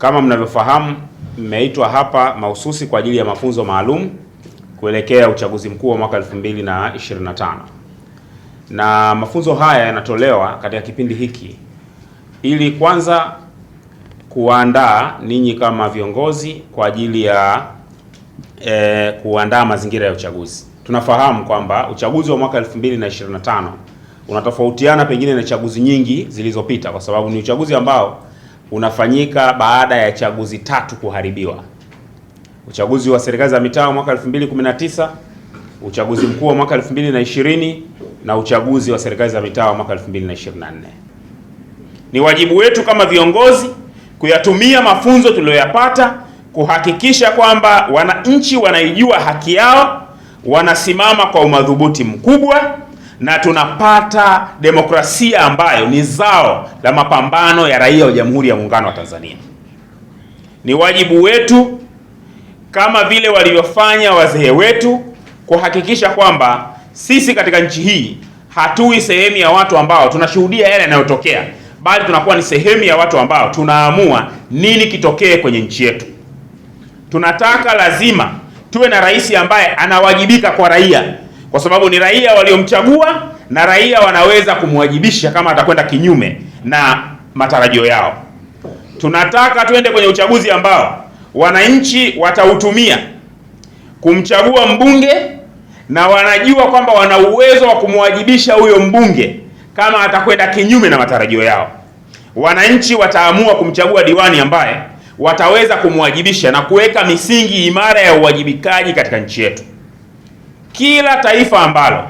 Kama mnavyofahamu, mmeitwa hapa mahususi kwa ajili ya mafunzo maalum kuelekea uchaguzi mkuu wa mwaka 2025. Na mafunzo haya yanatolewa katika kipindi hiki ili kwanza kuandaa ninyi kama viongozi kwa ajili ya kuandaa mazingira ya uchaguzi. Tunafahamu kwamba uchaguzi wa mwaka 2025 unatofautiana pengine na chaguzi nyingi zilizopita, kwa sababu ni uchaguzi ambao unafanyika baada ya chaguzi 3 kuharibiwa: uchaguzi wa serikali za mitaa mwaka 2019, uchaguzi mkuu wa mwaka 2020 na uchaguzi wa serikali za mitaa mwaka 2024. Ni wajibu wetu kama viongozi kuyatumia mafunzo tuliyoyapata kuhakikisha kwamba wananchi wanaijua haki yao, wanasimama kwa umadhubuti mkubwa, na tunapata demokrasia ambayo ni zao la mapambano ya raia wa Jamhuri ya Muungano wa Tanzania. Ni wajibu wetu kama vile walivyofanya wazee wetu kuhakikisha kwamba sisi katika nchi hii hatui sehemu ya watu ambao tunashuhudia yale yanayotokea, bali tunakuwa ni sehemu ya watu ambao tunaamua nini kitokee kwenye nchi yetu. Tunataka lazima tuwe na rais ambaye anawajibika kwa raia, kwa sababu ni raia waliomchagua na raia wanaweza kumwajibisha kama atakwenda kinyume na matarajio yao. Tunataka tuende kwenye uchaguzi ambao wananchi watautumia kumchagua mbunge na wanajua kwamba wana uwezo wa kumwajibisha huyo mbunge kama atakwenda kinyume na matarajio yao. Wananchi wataamua kumchagua diwani ambaye wataweza kumwajibisha na kuweka misingi imara ya uwajibikaji katika nchi yetu. Kila taifa ambalo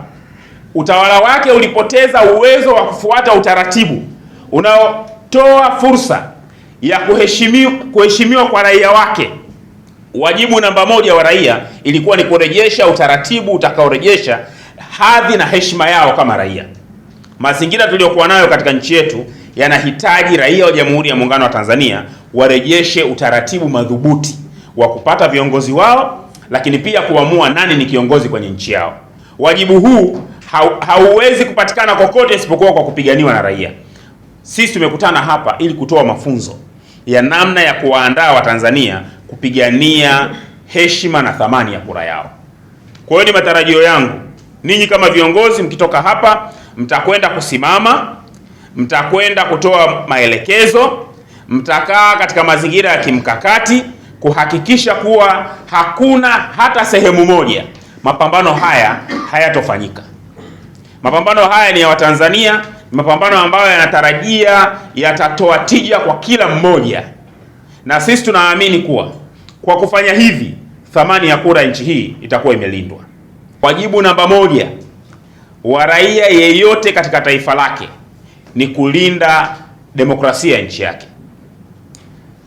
utawala wake ulipoteza uwezo wa kufuata utaratibu unaotoa fursa ya kuheshimiwa kwa raia wake, wajibu namba moja wa raia ilikuwa ni kurejesha utaratibu utakaorejesha hadhi na heshima yao kama raia. Mazingira tuliyokuwa nayo katika nchi yetu yanahitaji raia wa Jamhuri ya Muungano wa Tanzania warejeshe utaratibu madhubuti wa kupata viongozi wao, lakini pia kuamua nani ni kiongozi kwenye nchi yao. Wajibu huu hauwezi kupatikana kokote isipokuwa kwa kupiganiwa na raia. Sisi tumekutana hapa ili kutoa mafunzo ya namna ya kuwaandaa Watanzania kupigania heshima na thamani ya kura yao. Kwa hiyo ni matarajio yangu ninyi kama viongozi mkitoka hapa mtakwenda kusimama, mtakwenda kutoa maelekezo, mtakaa katika mazingira ya kimkakati kuhakikisha kuwa hakuna hata sehemu moja mapambano haya hayatofanyika. Mapambano haya ni ya Watanzania, mapambano ambayo yanatarajia yatatoa tija kwa kila mmoja, na sisi tunaamini kuwa kwa kufanya hivi thamani ya kura nchi hii itakuwa imelindwa. Wajibu namba moja wa raia yeyote katika taifa lake ni kulinda demokrasia ya nchi yake.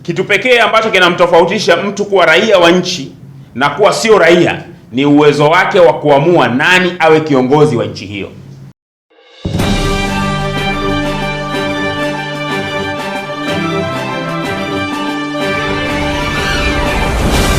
Kitu pekee ambacho kinamtofautisha mtu kuwa raia wa nchi na kuwa sio raia ni uwezo wake wa kuamua nani awe kiongozi wa nchi hiyo.